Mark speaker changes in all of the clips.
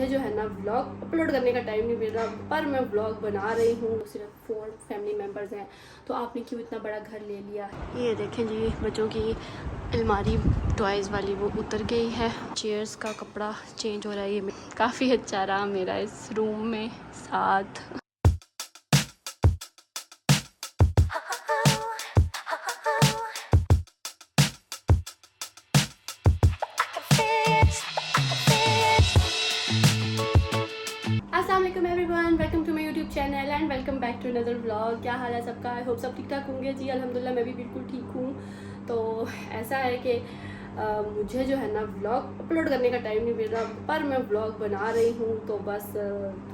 Speaker 1: जो है ना व्लॉग अपलोड करने का टाइम नहीं मिल रहा, पर मैं व्लॉग बना रही हूँ। सिर्फ 4 फैमिली मेम्बर्स हैं, तो आपने क्यों इतना बड़ा घर ले लिया। ये देखें जी, बच्चों की अलमारी टॉयज़ वाली वो उतर गई है। चेयर्स का कपड़ा चेंज हो रहा है। ये काफ़ी अच्छा रहा मेरा इस रूम में साथ। अस्सलाम वालेकुम everyone, welcome to my YouTube channel and welcome back to another vlog. क्या हाल है सबका? आई होप सब ठीक ठाक होंगे जी। अल्हम्दुलिल्लाह मैं भी बिल्कुल ठीक हूँ। तो ऐसा है कि मुझे जो है ना व्लॉग अपलोड करने का टाइम नहीं मिल रहा, पर मैं व्लॉग बना रही हूँ। तो बस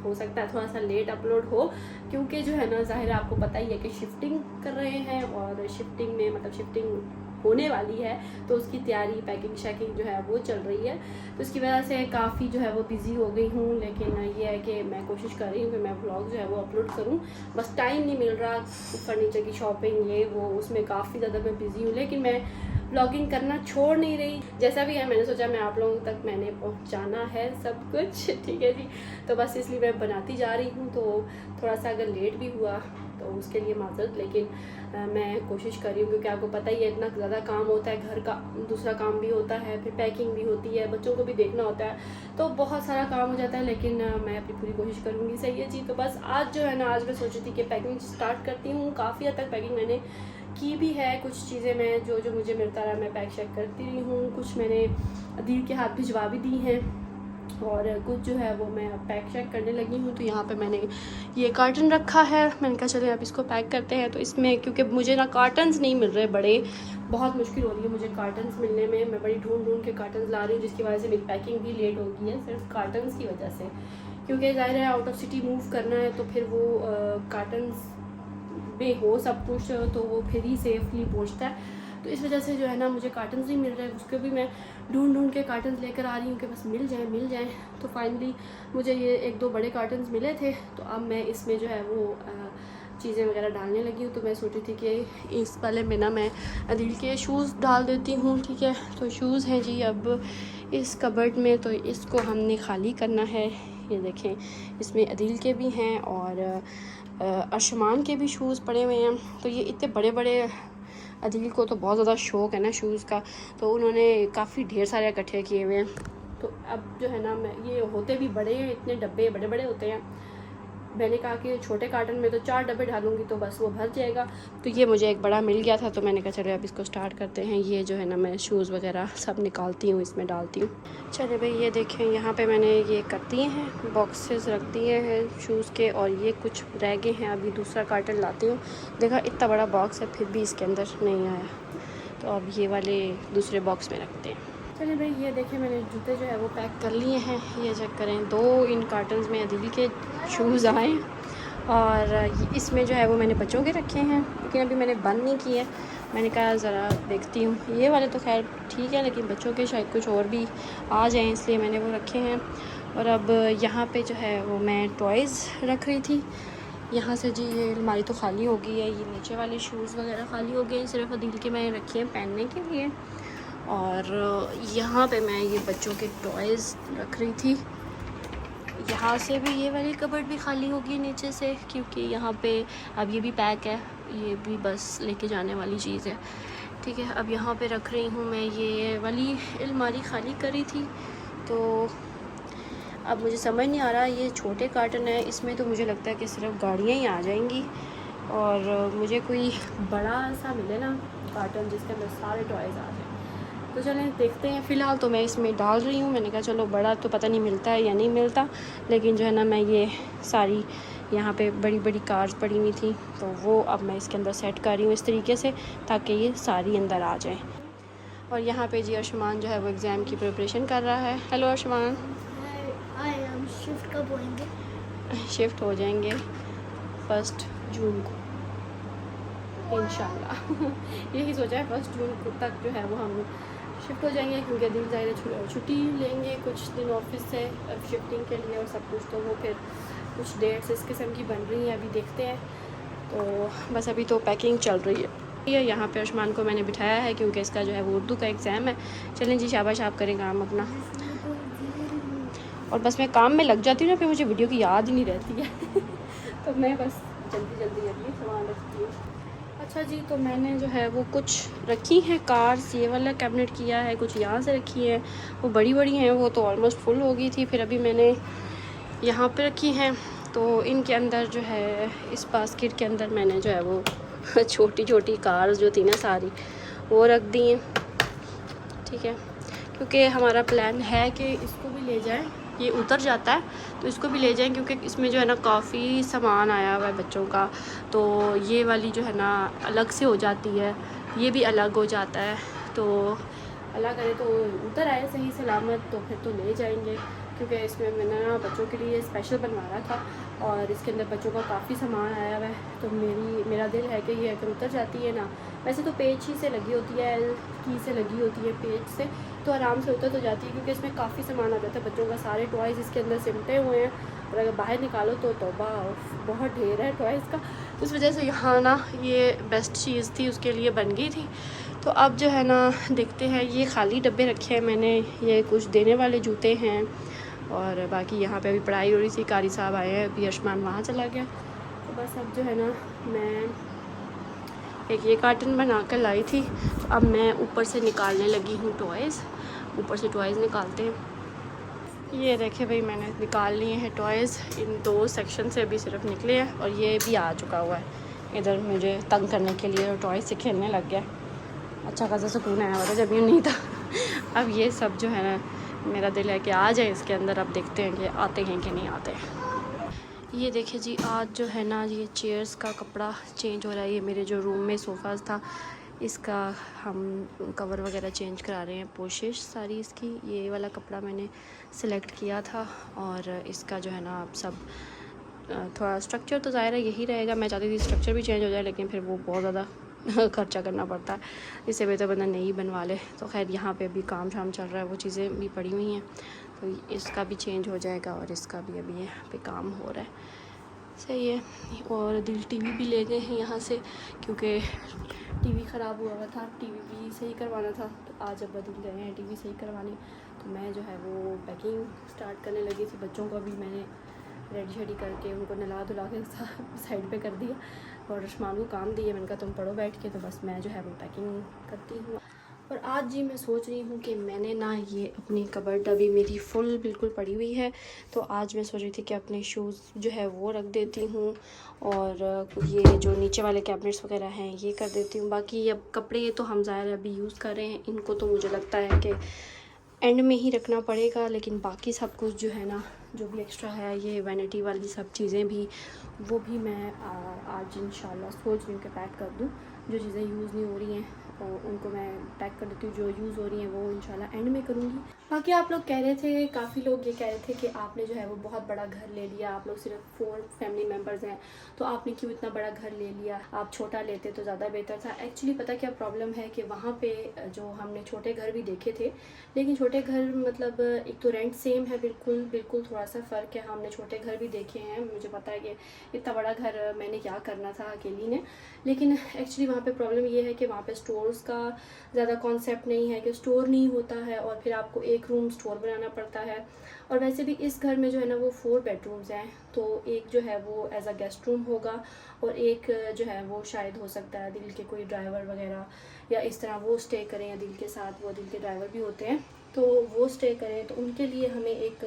Speaker 1: हो सकता है थोड़ा सा लेट अपलोड हो, क्योंकि जो है ना ज़ाहिर है आपको पता ही है कि शिफ्टिंग कर रहे हैं, और शिफ्टिंग में मतलब शिफ्टिंग होने वाली है, तो उसकी तैयारी पैकिंग शैकिंग जो है वो चल रही है। तो इसकी वजह से काफ़ी जो है वो बिज़ी हो गई हूँ। लेकिन ये है कि मैं कोशिश कर रही हूँ कि मैं व्लॉग जो है वो अपलोड करूँ, बस टाइम नहीं मिल रहा। फर्नीचर की शॉपिंग ये वो, उसमें काफ़ी ज़्यादा मैं बिज़ी हूँ, लेकिन मैं व्लॉगिंग करना छोड़ नहीं रही। जैसा भी है मैंने सोचा मैं आप लोगों तक मैंने पहुँचाना है सब कुछ, ठीक है जी। तो बस इसलिए मैं बनाती जा रही हूँ। तो थोड़ा सा अगर लेट भी हुआ तो उसके लिए माजरत, लेकिन मैं कोशिश कर रही हूँ, क्योंकि आपको पता ही है इतना ज़्यादा काम होता है, घर का दूसरा काम भी होता है, फिर पैकिंग भी होती है, बच्चों को भी देखना होता है, तो बहुत सारा काम हो जाता है। लेकिन मैं अपनी पूरी कोशिश करूँगी। सही है जी। तो बस आज जो है ना, आज मैं सोची थी कि पैकिंग स्टार्ट करती हूँ। काफ़ी हद तक पैकिंग मैंने की भी है। कुछ चीज़ें मैं जो मुझे मिलता रहा मैं पैक शैक करती रही हूँ। कुछ मैंने अदील के हाथ भिजवा भी दी हैं, और कुछ जो है वो मैं पैक शैक करने लगी हूँ। तो यहाँ पे मैंने ये कार्टन रखा है, मैंने कहा चले अब इसको पैक करते हैं। तो इसमें क्योंकि मुझे ना कार्टन्स नहीं मिल रहे बड़े, बहुत मुश्किल हो रही है मुझे कार्टन्स मिलने में। मैं बड़ी ढूंढ के कार्टन्स ला रही हूँ, जिसकी वजह से मेरी पैकिंग भी लेट हो गई है, सिर्फ कार्टन्स की वजह से। क्योंकि ज़ाहिर है आउट ऑफ सिटी मूव करना है, तो फिर वो कार्टन्स में हो सब कुछ, तो वो फिर ही सेफली पहुँचता है। तो इस वजह से जो है ना मुझे कार्टन्स नहीं मिल रहे, उसके भी मैं ढूंढ के कार्टन्स लेकर आ रही हूँ कि बस मिल जाए। तो फाइनली मुझे ये 1-2 बड़े कार्टन्स मिले थे, तो अब मैं इसमें जो है वो चीज़ें वगैरह डालने लगी हूँ। तो मैं सोची थी कि इस वाले में ना मैं अदील के शूज़ डाल देती हूँ, ठीक है। तो शूज़ हैं जी अब इस कबर्ड में, तो इसको हमने खाली करना है। ये देखें, इसमें अदील के भी हैं और अर्शमान के भी शूज़ पड़े हुए हैं। तो ये इतने बड़े बड़े, अदील को तो बहुत ज़्यादा शौक़ है ना शूज़ का, तो उन्होंने काफ़ी ढेर सारे इकट्ठे किए हुए हैं। तो अब जो है ना मैं, ये होते भी बड़े हैं, इतने डब्बे बड़े बड़े होते हैं। मैंने कहा कि छोटे कार्टन में तो 4 डब्बे डालूंगी तो बस वो भर जाएगा। तो ये मुझे एक बड़ा मिल गया था, तो मैंने कहा चलो अब इसको स्टार्ट करते हैं। ये जो है ना मैं शूज़ वगैरह सब निकालती हूँ, इसमें डालती हूँ। चले भाई, ये देखें यहाँ पे मैंने ये कर दिए हैं, बॉक्सेस रख दिए हैं शूज़ के, और ये कुछ रह गए हैं। अभी दूसरा कार्टन लाती हूँ। देखा इतना बड़ा बॉक्स है, फिर भी इसके अंदर नहीं आया, तो अब ये वाले दूसरे बॉक्स में रखते हैं। चलिए भाई, ये देखें मैंने जूते जो है वो पैक कर लिए हैं। ये चेक करें, 2 इन कार्टन्स में अदील के शूज़ आए, और इसमें जो है वो मैंने बच्चों के रखे हैं, लेकिन अभी मैंने बंद नहीं किए। मैंने कहा ज़रा देखती हूँ। ये वाले तो खैर ठीक है, लेकिन बच्चों के शायद कुछ और भी आ जाएँ, इसलिए मैंने वो रखे हैं। और अब यहाँ पर जो है वो मैं टॉयज़ रख रही थी। यहाँ से जी ये अलमारी तो खाली हो गई है, ये नीचे वाले शूज़ वगैरह खाली हो गए, सिर्फ अदील के मैंने रखे हैं पहनने के लिए। और यहाँ पे मैं ये बच्चों के टॉयज़ रख रही थी। यहाँ से भी ये वाली कबर्ड भी खाली होगी नीचे से, क्योंकि यहाँ पे अब ये भी पैक है, ये भी बस लेके जाने वाली चीज़ है, ठीक है। अब यहाँ पे रख रही हूँ मैं, ये वाली अलमारी खाली करी थी। तो अब मुझे समझ नहीं आ रहा, ये छोटे कार्टन है, इसमें तो मुझे लगता है कि सिर्फ गाड़ियाँ ही आ जाएंगी, और मुझे कोई बड़ा सा मिले ना कार्टन जिसके अंदर सारे टॉयज़ आ जाए। तो चलें देखते हैं। फ़िलहाल तो मैं इसमें डाल रही हूँ। मैंने कहा चलो बड़ा तो पता नहीं मिलता है या नहीं मिलता, लेकिन जो है ना मैं ये सारी यहाँ पे बड़ी बड़ी कार्स पड़ी हुई थी, तो वो अब मैं इसके अंदर सेट कर रही हूँ इस तरीके से, ताकि ये सारी अंदर आ जाए। और यहाँ पे जी अर्शमान जो है वो एग्ज़ाम की प्रिपरेशन कर रहा है। हेलो अर्शमान।
Speaker 2: शिफ्ट कब होएंगे?
Speaker 1: शिफ्ट हो जाएंगे 1 जून को इंशाल्लाह। यही सोचा है 1 जून तक जो है वो हम शिफ्ट हो जाएंगे, क्योंकि दिन ज़ाहिर छुट्टी लेंगे कुछ दिन ऑफिस से शिफ्टिंग के लिए और सब कुछ। तो वो फिर कुछ डेट्स इस किस्म की बन रही हैं, अभी देखते हैं। तो बस अभी तो पैकिंग चल रही है। यहाँ पे अर्शमान को मैंने बिठाया है, क्योंकि इसका जो है वो उर्दू का एग्ज़ाम है। चलें जी, शाबाश, आप करें काम अपना। और बस मैं काम में लग जाती हूँ ना, फिर मुझे वीडियो की याद ही नहीं रहती है तो मैं बस जल्दी जल्दी अभी सामान रखती हूँ। अच्छा जी, तो मैंने जो है वो कुछ रखी हैं कार्स, ये वाला कैबिनेट किया है, कुछ यहाँ से रखी है, वो बड़ी बड़ी हैं, वो तो ऑलमोस्ट फुल हो गई थी। फिर अभी मैंने यहाँ पे रखी हैं, तो इनके अंदर जो है इस बास्केट के अंदर मैंने जो है वो छोटी छोटी कार्स जो थी ना सारी वो रख दी हैं। ठीक है, क्योंकि हमारा प्लान है कि इसको भी ले जाएं, ये उतर जाता है तो इसको भी ले जाएं, क्योंकि इसमें जो है ना काफ़ी सामान आया हुआ है बच्चों का। तो ये वाली जो है ना अलग से हो जाती है, ये भी अलग हो जाता है, तो अल्लाह करे तो उतर आए सही सलामत तो फिर तो ले जाएंगे, क्योंकि इसमें मैंने ना बच्चों के लिए स्पेशल बनवाया था और इसके अंदर बच्चों का काफ़ी सामान आया हुआ है। तो मेरा दिल है कि ये अगर उतर जाती है ना, वैसे तो पेज ही से लगी होती है, एल की से लगी होती है पेज से, तो आराम से उतर तो जाती है, क्योंकि इसमें काफ़ी सामान आ जाता है बच्चों का, सारे टॉयज़ इसके अंदर सिमटे हुए हैं और अगर बाहर निकालो तो तौबा बहुत ढेर है टॉयज़ का। तो इस वजह से यहाँ ना ये बेस्ट चीज़ थी, उसके लिए बन गई थी। तो अब जो है ना देखते हैं, ये खाली डब्बे रखे हैं मैंने, ये कुछ देने वाले जूते हैं और बाकी यहाँ पे अभी पढ़ाई हो रही थी, कारी साहब आए हैं, अभी आयुष्मान वहाँ चला गया। तो बस अब जो है ना मैं एक ये कार्टन बना कर लाई थी, तो अब मैं ऊपर से निकालने लगी हूँ टॉयज़, ऊपर से टॉयज़ निकालते हैं। ये देखे भाई मैंने निकाल लिए हैं टॉयज़, इन 2 सेक्शन से अभी सिर्फ निकले हैं और ये भी आ चुका हुआ है इधर मुझे तंग करने के लिए, और टॉयज़ से खेलने लग गया। अच्छा खासा सुकून आया हुआ था जब ये नहीं था अब ये सब जो है ना मेरा दिल है कि आ जाए इसके अंदर। अब देखते हैं कि आते हैं कि नहीं आते हैं। ये देखिए जी, आज जो है ना ये चेयर्स का कपड़ा चेंज हो रहा है। ये मेरे जो रूम में सोफ़ाज़ था इसका हम कवर वगैरह चेंज करा रहे हैं, पोशिश सारी इसकी। ये वाला कपड़ा मैंने सिलेक्ट किया था और इसका जो है ना अब सब थोड़ा स्ट्रक्चर तो ज़ाहिर है यही रहेगा। मैं चाहती थी स्ट्रक्चर भी चेंज हो जाए, लेकिन फिर वो बहुत ज़्यादा खर्चा करना पड़ता है, इससे बेहतर बंदा नहीं बनवा ले। तो खैर यहाँ पे अभी काम शाम चल रहा है, वो चीज़ें भी पड़ी हुई हैं, तो इसका भी चेंज हो जाएगा और इसका भी अभी यहाँ पे काम हो रहा है। सही है। और दिल टीवी भी ले गए हैं यहाँ से, क्योंकि टीवी ख़राब हुआ हुआ था, टीवी भी सही करवाना था। तो आज अब दिल गए हैं टीवी सही करवाने, तो मैं जो है वो पैकिंग स्टार्ट करने लगी थी। बच्चों को भी मैंने रेडी शेडी करके उनको नला धुला के साइड पे कर दिया और रश्मान को काम दिए। मैंने कहा तुम पढ़ो बैठ के, तो बस मैं जो है वो पैकिंग करती हूँ। और आज जी मैं सोच रही हूँ कि मैंने ना ये अपनी कबर्ड अभी मेरी फुल बिल्कुल पड़ी हुई है, तो आज मैं सोच रही थी कि अपने शूज़ जो है वो रख देती हूँ और ये जो नीचे वाले कैबिनेट्स वगैरह हैं ये कर देती हूँ। बाकी अब कपड़े तो हम ज़ाहिर अभी यूज़ कर रहे हैं, इनको तो मुझे लगता है कि एंड में ही रखना पड़ेगा, लेकिन बाकी सब कुछ जो है ना जो भी एक्स्ट्रा है, ये वैनिटी वाली सब चीज़ें भी, वो भी मैं आज इंशाल्लाह सोच रही हूँ कि पैक कर दूँ। जो चीज़ें यूज़ नहीं हो रही हैं और उनको मैं पैक कर देती हूँ, जो यूज़ हो रही हैं वो इंशाल्लाह एंड में करूँगी। बाकी आप लोग कह रहे थे, काफ़ी लोग ये कह रहे थे कि आपने जो है वो बहुत बड़ा घर ले लिया, आप लोग सिर्फ 4 फैमिली मेम्बर्स हैं, तो आपने क्यों इतना बड़ा घर ले लिया, आप छोटा लेते तो ज़्यादा बेहतर था। एक्चुअली पता क्या प्रॉब्लम है कि वहाँ पे जो हमने छोटे घर भी देखे थे, लेकिन छोटे घर मतलब एक तो रेंट सेम है, बिल्कुल थोड़ा सा फ़र्क है। हमने छोटे घर भी देखे हैं, मुझे पता है कि इतना बड़ा घर मैंने क्या करना था अकेली ने, लेकिन एक्चुअली वहाँ पे प्रॉब्लम ये है कि वहाँ पे स्टोर्स का ज़्यादा कॉन्सेप्ट नहीं है, कि स्टोर नहीं होता है और फिर आपको एक रूम स्टोर बनाना पड़ता है। और वैसे भी इस घर में जो है ना वो 4 बेडरूम्स हैं, तो एक जो है वो एज अ गेस्ट रूम होगा और एक जो है वो शायद हो सकता है दिल के कोई ड्राइवर वगैरह या इस तरह वो स्टे करें, या दिल के साथ वो दिल के ड्राइवर भी होते हैं तो वो स्टे करें, तो उनके लिए हमें एक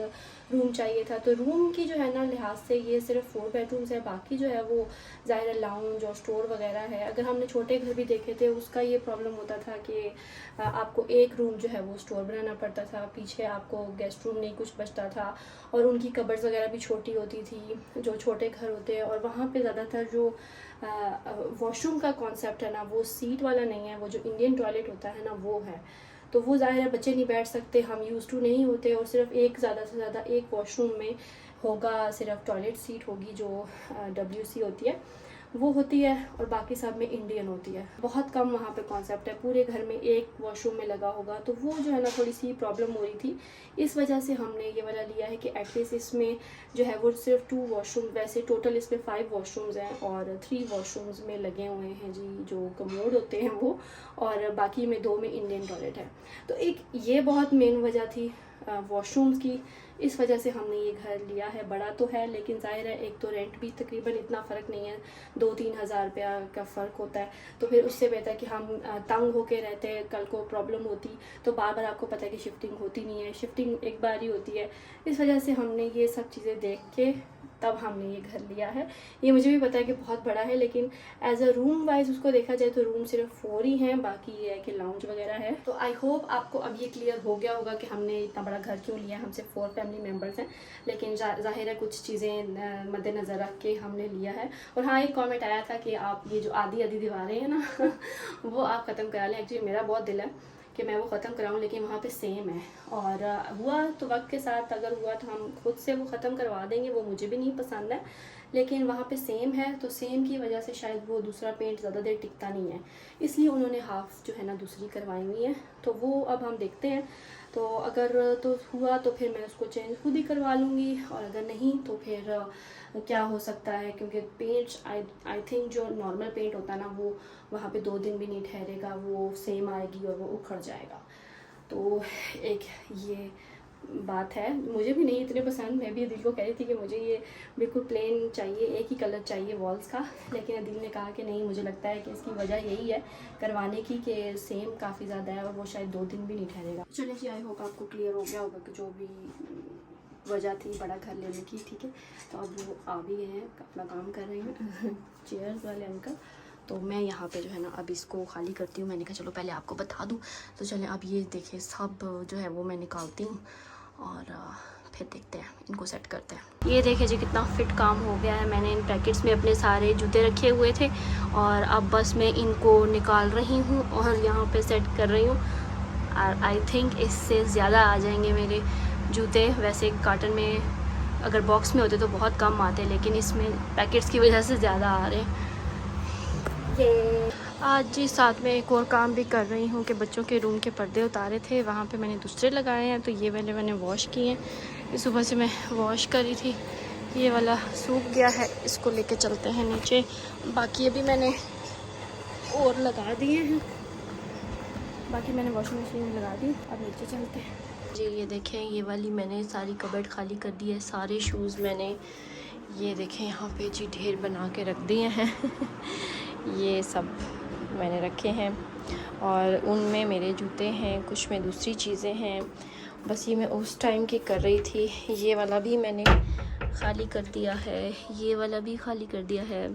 Speaker 1: रूम चाहिए था। तो रूम की जो है ना लिहाज से ये सिर्फ 4 बेडरूम्स है, बाकी जो है वो ज़ाहिर लाउंज और स्टोर वगैरह है। अगर हमने छोटे घर भी देखे थे उसका ये प्रॉब्लम होता था कि आपको एक रूम जो है वो स्टोर बनाना पड़ता था, पीछे आपको गेस्ट रूम नहीं कुछ बचता था और उनकी कबर्ड्स वगैरह भी छोटी होती थी जो छोटे घर होते हैं। और वहाँ पे ज़्यादातर जो वॉशरूम का कॉन्सेप्ट है ना वो सीट वाला नहीं है, वो जो इंडियन टॉयलेट होता है ना वो है, तो वो ज़ाहिर है बच्चे नहीं बैठ सकते, हम यूज़ टू नहीं होते, और सिर्फ एक ज़्यादा से ज़्यादा एक वॉशरूम में होगा, सिर्फ टॉयलेट सीट होगी जो WC होती है वो होती है, और बाकी सब में इंडियन होती है। बहुत कम वहाँ पे कॉन्सेप्ट है, पूरे घर में एक वॉशरूम में लगा होगा, तो वो जो है ना थोड़ी सी प्रॉब्लम हो रही थी। इस वजह से हमने ये वाला लिया है कि एटलीस्ट इसमें जो है वो सिर्फ 2 वॉशरूम, वैसे टोटल इसमें 5 वॉशरूम्स हैं और 3 वॉशरूम्स में लगे हुए हैं जी जो कमोड होते हैं वो, और बाकी में 2 में इंडियन टॉयलेट है। तो एक ये बहुत मेन वजह थी वॉशरूम्स की इस वजह से हमने ये घर लिया है। बड़ा तो है लेकिन ज़ाहिर है एक तो रेंट भी तकरीबन इतना फ़र्क नहीं है, 2-3 हज़ार रुपया का फ़र्क होता है। तो फिर उससे बेहतर कि हम तंग होके रहते, कल को प्रॉब्लम होती तो बार बार आपको पता है कि शिफ्टिंग होती नहीं है, शिफ्टिंग एक बार ही होती है। इस वजह से हमने ये सब चीज़ें देख के तब हमने ये घर लिया है। ये मुझे भी पता है कि बहुत बड़ा है, लेकिन एज अ रूम वाइज उसको देखा जाए तो रूम सिर्फ 4 ही हैं, बाकी ये है कि लाउंज वगैरह है। तो आई होप आपको अब ये क्लियर हो गया होगा कि हमने इतना बड़ा घर क्यों लिया है। हमसे 4 फैमिली मेम्बर्स हैं, लेकिन जाहिर है कुछ चीज़ें मद्देनज़र रख के हमने लिया है। और हाँ, एक कॉमेंट आया था कि आप ये जो आधी दीवारें हैं ना वो आप ख़त्म करा लें। एक्चुअली मेरा बहुत दिल है कि मैं वो ख़त्म कराऊँ, लेकिन वहाँ पे सेम है, और हुआ तो वक्त के साथ अगर हुआ तो हम खुद से वो ख़त्म करवा देंगे, वो मुझे भी नहीं पसंद है, लेकिन वहाँ पे सेम है तो सेम की वजह से शायद वो दूसरा पेंट ज़्यादा देर टिकता नहीं है, इसलिए उन्होंने हाफ़ जो है ना दूसरी करवाई हुई है। तो वो अब हम देखते हैं, तो अगर तो हुआ तो फिर मैं उसको चेंज खुद ही करवा लूँगी, और अगर नहीं तो फिर क्या हो सकता है, क्योंकि पेंट आई थिंक जो नॉर्मल पेंट होता है ना वो वहाँ पे 2 दिन भी नहीं ठहरेगा, वो सेम आएगी और वो उखड़ जाएगा। तो एक ये बात है, मुझे भी नहीं इतने पसंद। मैं भी दिल को कह रही थी कि मुझे ये बिल्कुल प्लेन चाहिए, एक ही कलर चाहिए वॉल्स का, लेकिन दिल ने कहा कि नहीं, मुझे लगता है कि इसकी वजह यही है करवाने की कि सेम काफ़ी ज़्यादा है और वो शायद 2 दिन भी नहीं ठहरेगा। चलिए जी, आई होप आपको क्लियर हो गया होगा कि जो भी वजह थी बड़ा घर लेने की, ठीक है। तो अब वो आ भी गए हैं, अपना काम कर रहे हैं चेयर्स वाले अंकल। तो मैं यहाँ पे जो है ना अब इसको खाली करती हूँ। मैंने कहा चलो पहले आपको बता दूँ। तो चलें, अब ये देखिए सब जो है वो मैं निकालती हूँ और फिर देखते हैं, इनको सेट करते हैं। ये देखिए जी कितना फिट काम हो गया है। मैंने इन पैकेट्स में अपने सारे जूते रखे हुए थे और अब बस मैं इनको निकाल रही हूँ और यहाँ पे सेट कर रही हूँ। और आई थिंक इससे ज़्यादा आ जाएंगे मेरे जूते। वैसे कार्टन में अगर बॉक्स में होते तो बहुत कम आते, लेकिन इसमें पैकेट्स की वजह से ज़्यादा आ रहे हैं। आज जी साथ में एक और काम भी कर रही हूँ कि बच्चों के रूम के पर्दे उतारे थे, वहाँ पे मैंने दूसरे लगाए हैं, तो ये वाले मैंने वॉश किए हैं। सुबह से मैं वॉश करी थी, ये वाला सूख गया है, इसको लेके चलते हैं नीचे। बाकी अभी मैंने और लगा दिए हैं, बाकी मैंने वॉशिंग मशीन में लगा दी। अब नीचे चलते हैं जी। ये देखें, ये वाली मैंने सारी कबर्ड खाली कर दी है। सारे शूज़ मैंने ये देखें यहाँ पे जी ढेर बना के रख दिए हैं ये सब मैंने रखे हैं और उनमें मेरे जूते हैं, कुछ में दूसरी चीज़ें हैं। बस ये मैं उस टाइम की कर रही थी। ये वाला भी मैंने खाली कर दिया है, ये वाला भी खाली कर दिया है।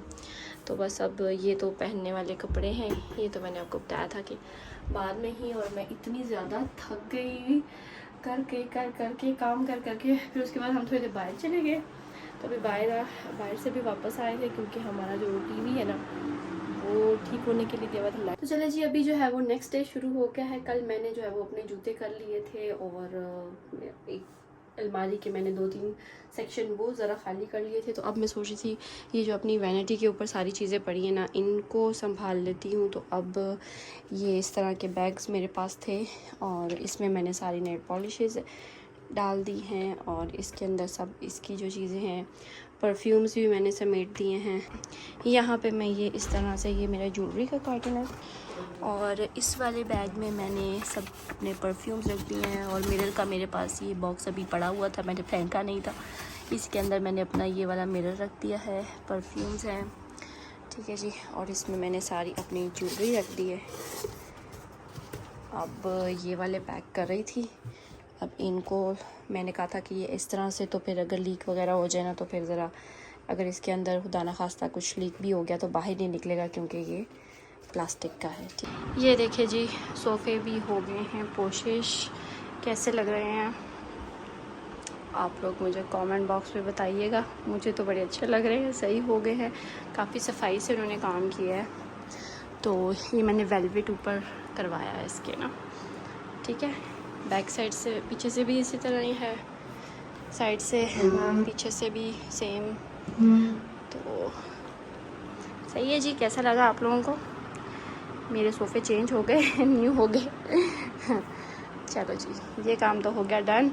Speaker 1: तो बस अब ये तो पहनने वाले कपड़े हैं, ये तो मैंने आपको बताया था कि बाद में ही। और मैं इतनी ज़्यादा थक गई करके काम कर करके। फिर उसके बाद हम थोड़ी देर बाहर चले गए, तो अभी बाहर से भी वापस आए थे क्योंकि हमारा जो टीवी है ना वो ठीक होने के लिए दिया हुआ था। तो चले जी, अभी जो है वो नेक्स्ट डे शुरू हो गया है। कल मैंने जो है वो अपने जूते कर लिए थे और एक अलमारी के मैंने 2-3 सेक्शन वो ज़रा खाली कर लिए थे। तो अब मैं सोच रही थी ये जो अपनी वैनिटी के ऊपर सारी चीज़ें पड़ी हैं ना, इनको संभाल लेती हूँ। तो अब ये इस तरह के बैग्स मेरे पास थे और इसमें मैंने सारी नेल पॉलिशेज़ डाल दी हैं और इसके अंदर सब इसकी जो चीज़ें हैं, परफ्यूम्स भी मैंने समेट दिए हैं। यहाँ पे मैं ये इस तरह से, ये मेरा ज्वेलरी का कार्टन है और इस वाले बैग में मैंने सब अपने परफ्यूम्स रख दिए हैं। और मिरर का मेरे पास ये बॉक्स अभी पड़ा हुआ था, मैंने फेंका नहीं था, इसके अंदर मैंने अपना ये वाला मिरर रख दिया है, परफ्यूम्स हैं, ठीक है जी। और इसमें मैंने सारी अपनी ज्वेलरी रख दी है। अब ये वाले पैक कर रही थी। अब इनको मैंने कहा था कि ये इस तरह से, तो फिर अगर लीक वगैरह हो जाए ना तो फिर ज़रा, अगर इसके अंदर खुदा ना खास्ता कुछ लीक भी हो गया तो बाहर नहीं निकलेगा क्योंकि ये प्लास्टिक का है। ठीक, ये देखिए जी सोफ़े भी हो गए हैं पोशिश। कैसे लग रहे हैं आप लोग मुझे कमेंट बॉक्स में बताइएगा। मुझे तो बड़े अच्छे लग रहे हैं, सही हो गए हैं, काफ़ी सफाई से उन्होंने काम किया है। तो ये मैंने वेलवेट ऊपर करवाया है इसके ना, ठीक है। बैक साइड से, पीछे से भी इसी तरह ही है, साइड से पीछे से भी सेम। तो सही है जी। कैसा लगा आप लोगों को? मेरे सोफ़े चेंज हो गए न्यू हो गए चलो जी, ये काम तो हो गया डन।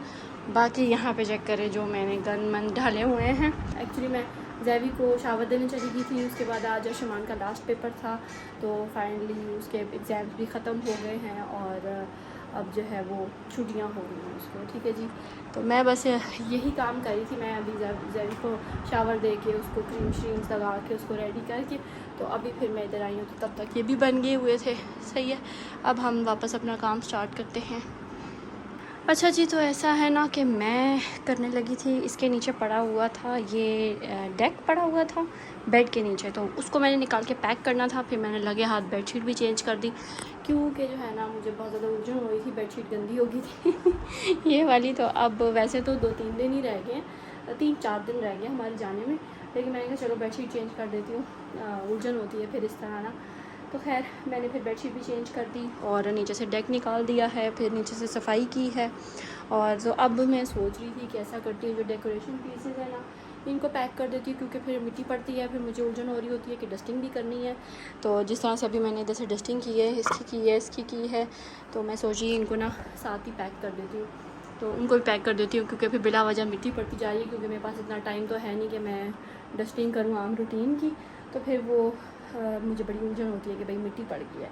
Speaker 1: बाकी यहाँ पे चेक करें जो मैंने गन मन डाले हुए हैं। एक्चुअली मैं जैवी को शावर देने चली गई थी, उसके बाद आज शमान का लास्ट पेपर था, तो फाइनली उसके एग्ज़ाम्स भी ख़त्म हो गए हैं और अब जो है वो छुट्टियाँ हो गई हैं उसको, ठीक है जी। तो मैं बस यही काम करी थी। मैं अभी जैवी को शावर दे के उसको क्रीम श्रीम्स लगा के उसको रेडी करके तो अभी फिर मैं इधर आई हूँ। तो तब तक ये भी बन गए हुए थे। सही है, अब हम वापस अपना काम स्टार्ट करते हैं। अच्छा जी, तो ऐसा है ना कि मैं करने लगी थी, इसके नीचे पड़ा हुआ था ये डेक पड़ा हुआ था बेड के नीचे, तो उसको मैंने निकाल के पैक करना था। फिर मैंने लगे हाथ बेडशीट भी चेंज कर दी, क्योंकि जो है ना मुझे बहुत ज़्यादा उलझन हो रही थी, बेडशीट गंदी हो गई थी ये वाली। तो अब वैसे तो 2-3 दिन ही रह गए, 3-4 दिन रह गए हमारे जाने में, लेकिन मैंने कहा चलो बेडशीट चेंज कर देती हूँ, उलझन होती है फिर इस तरह ना। तो खैर मैंने फिर बेडशीट भी चेंज कर दी और नीचे से डेक निकाल दिया है, फिर नीचे से सफाई की है। और तो अब मैं सोच रही थी कि ऐसा करती हूँ, जो डेकोरेशन पीसेस है ना इनको पैक कर देती हूँ, क्योंकि फिर मिट्टी पड़ती है, फिर मुझे उलझन हो रही होती है कि डस्टिंग भी करनी है। तो जिस तरह से अभी मैंने इधर से डस्टिंग की है, इसकी की है, तो मैं सोची इनको ना साथ ही पैक कर देती हूँ। तो उनको भी पैक कर देती हूँ, क्योंकि फिर बिला वजह मिट्टी पड़ती जा रही है, क्योंकि मेरे पास इतना टाइम तो है नहीं कि मैं डस्टिंग करूँ आम रूटीन की। तो फिर वो मुझे बड़ी उलझन होती है कि भाई मिट्टी पड़ गई है।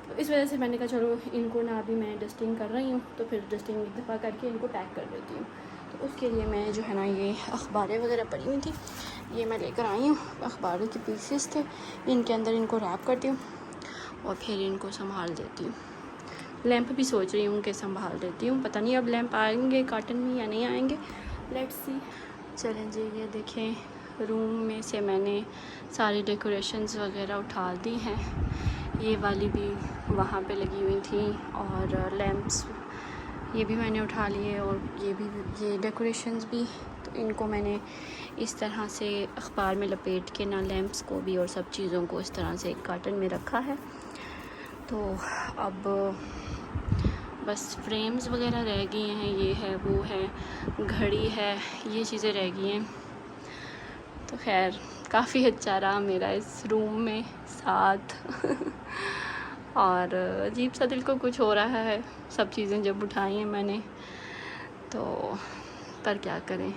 Speaker 1: तो इस वजह से मैंने कहा चलो इनको ना अभी मैं डस्टिंग कर रही हूँ, तो फिर डस्टिंग एक दफ़ा करके इनको पैक कर देती हूँ। तो उसके लिए मैं जो है ना ये अखबारें वगैरह पड़ी हुई थी, ये मैं लेकर आई हूँ। अखबारों के पीसेस थे, इनके अंदर इनको रैप करती हूँ और फिर इनको संभाल देती हूँ। लैंप भी सोच रही हूँ कि संभाल देती हूँ, पता नहीं अब लैंप आएंगे कार्टन में या नहीं आएंगे, लेट्स सी। चलें जी, ये देखें रूम में से मैंने सारी डेकोरेशंस वगैरह उठा दी हैं। ये वाली भी वहाँ पे लगी हुई थी और लैंप्स ये भी मैंने उठा लिए, और ये डेकोरेशंस भी। तो इनको मैंने इस तरह से अखबार में लपेट के ना लैंप्स को भी और सब चीज़ों को इस तरह से एक कार्टन में रखा है। तो अब बस फ्रेम्स वगैरह रह गई हैं, ये है वो है, घड़ी है, ये चीज़ें रह गई हैं। तो खैर काफ़ी अच्छा रहा मेरा इस रूम में साथ और अजीब सा दिल को कुछ हो रहा है सब चीज़ें जब उठाई हैं मैंने, तो पर क्या करें,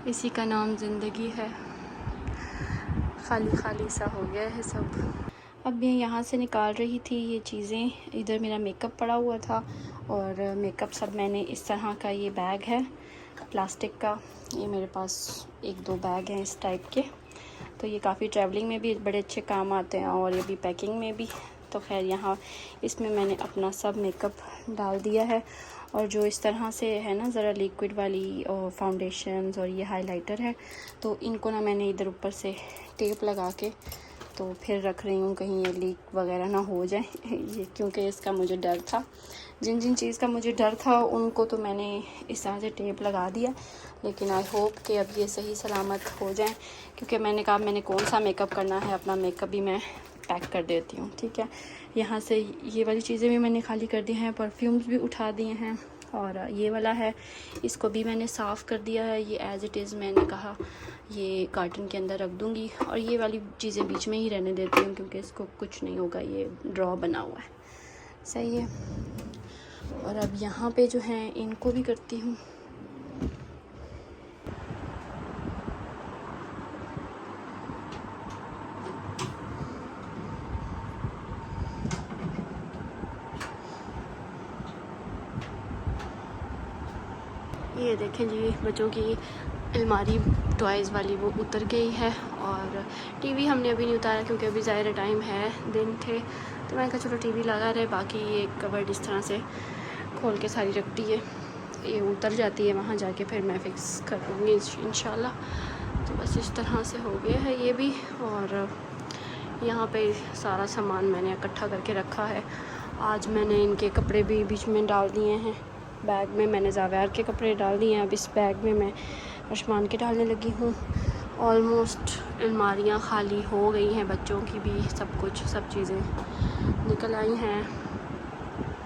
Speaker 1: इसी का नाम ज़िंदगी है। खाली खाली सा हो गया है सब। अब मैं यहाँ से निकाल रही थी ये चीज़ें, इधर मेरा मेकअप पड़ा हुआ था और मेकअप सब मैंने इस तरह का, ये बैग है प्लास्टिक का, ये मेरे पास 1-2 बैग हैं इस टाइप के। तो ये काफ़ी ट्रैवलिंग में भी बड़े अच्छे काम आते हैं और ये भी पैकिंग में भी। तो खैर यहाँ इसमें मैंने अपना सब मेकअप डाल दिया है, और जो इस तरह से है ना ज़रा लिक्विड वाली और फाउंडेशंस और ये हाइलाइटर है, तो इनको ना मैंने इधर ऊपर से टेप लगा के तो फिर रख रही हूँ, कहीं ये लीक वगैरह ना हो जाए ये, क्योंकि इसका मुझे डर था। जिन चीज़ का मुझे डर था उनको तो मैंने इस तरह से टेप लगा दिया, लेकिन आई होप कि अब ये सही सलामत हो जाए, क्योंकि मैंने कहा मैंने कौन सा मेकअप करना है, अपना मेकअप भी मैं पैक कर देती हूँ, ठीक है। यहाँ से ये वाली चीज़ें भी मैंने खाली कर दी हैं, परफ्यूम्स भी उठा दिए हैं, और ये वाला है इसको भी मैंने साफ़ कर दिया है। ये एज़ इट इज़ मैंने कहा ये कार्टन के अंदर रख दूँगी, और ये वाली चीज़ें बीच में ही रहने देती हूँ, क्योंकि इसको कुछ नहीं होगा, ये ड्रॉ बना हुआ है, सही है। और अब यहाँ पे जो है इनको भी करती हूँ। ये देखें जी, बच्चों की अलमारी टॉयज़ वाली वो उतर गई है, और टीवी हमने अभी नहीं उतारा क्योंकि अभी ज़ाहिर टाइम है, दिन थे, तो मैंने कहा चलो टीवी लगा रहे। बाकी ये कवर्ड इस तरह से खोल के सारी रखती है, ये उतर जाती है, वहाँ जाके फिर मैं फ़िक्स कर लूँगी इंशाल्लाह। तो बस इस तरह से हो गया है ये भी, और यहाँ पे सारा सामान मैंने इकट्ठा करके रखा है। आज मैंने इनके कपड़े भी बीच में डाल दिए हैं बैग में, मैंने जावेर के कपड़े डाल दिए हैं, अब इस बैग में मैं आसमान के डालने लगी हूँ। ऑलमोस्ट अलमारियाँ खाली हो गई हैं, बच्चों की भी, सब चीज़ें निकल आई हैं।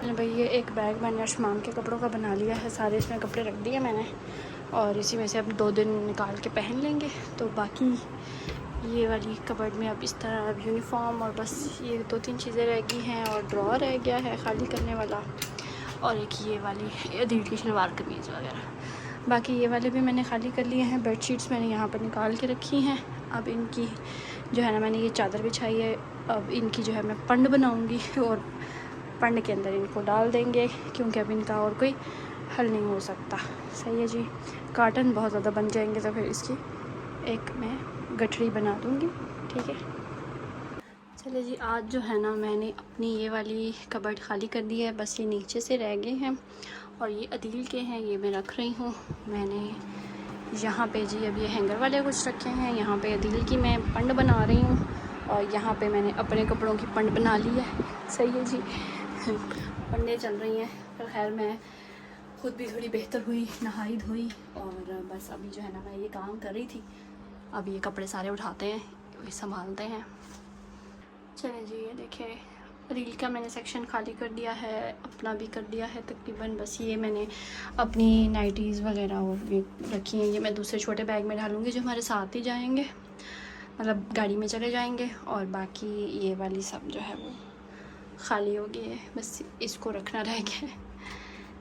Speaker 1: भाई ये एक बैग मैंने आसमान के कपड़ों का बना लिया है, सारे इसमें कपड़े रख दिए मैंने, और इसी में से अब 2 दिन निकाल के पहन लेंगे। तो बाकी ये वाली कबर्ड में अब इस तरह अब यूनिफॉर्म और बस ये 2-3 चीज़ें रह गई हैं, और ड्रॉ रह गया है खाली करने वाला, और एक ये वाली अदील की शलवार कमीज़ वगैरह। बाकी ये वाले भी मैंने खाली कर लिए हैं। बेडशीट्स मैंने यहाँ पर निकाल के रखी हैं। अब इनकी जो है ना, मैंने ये चादर बिछाई है, अब इनकी जो है मैं पंड बनाऊँगी और पंड के अंदर इनको डाल देंगे, क्योंकि अब इनका और कोई हल नहीं हो सकता। सही है जी। कार्टन बहुत ज़्यादा बन जाएंगे तो फिर इसकी एक मैं गठरी बना दूँगी। ठीक है, चलिए जी। आज जो है ना, मैंने अपनी ये वाली कबर्ड खाली कर दी है, बस ये नीचे से रह गए हैं और ये अदील के हैं, ये मैं रख रही हूँ। मैंने यहाँ पे जी अब ये हैंगर वाले कुछ रखे हैं, यहाँ पे अदील की मैं पंड बना रही हूँ और यहाँ पे मैंने अपने कपड़ों की पंड बना ली है। सही है जी। पंडें चल रही हैं, पर खैर मैं खुद भी थोड़ी बेहतर हुई, नहाई धोई और बस अभी जो है ना मैं ये काम कर रही थी। अब ये कपड़े सारे उठाते हैं, ये संभालते हैं। चलें जी, ये देखिए रील का मैंने सेक्शन खाली कर दिया है, अपना भी कर दिया है तकरीबन। बस ये मैंने अपनी नाइटीज़ वगैरह वो भी रखी हैं, ये मैं दूसरे छोटे बैग में डालूँगी जो हमारे साथ ही जाएंगे, मतलब गाड़ी में चले जाएंगे। और बाकी ये वाली सब जो है वो खाली हो गई है, बस इसको रखना रह गया है।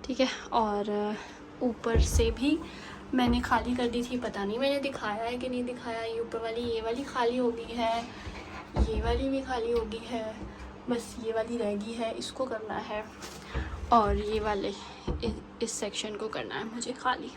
Speaker 1: ठीक है, और ऊपर से भी मैंने खाली कर दी थी, पता नहीं मैंने दिखाया है कि नहीं दिखाया। ये ऊपर वाली, ये वाली खाली हो गई है, ये वाली भी खाली हो गई है, बस ये वाली रह गई है, इसको करना है। और ये वाले इस सेक्शन को करना है मुझे खाली।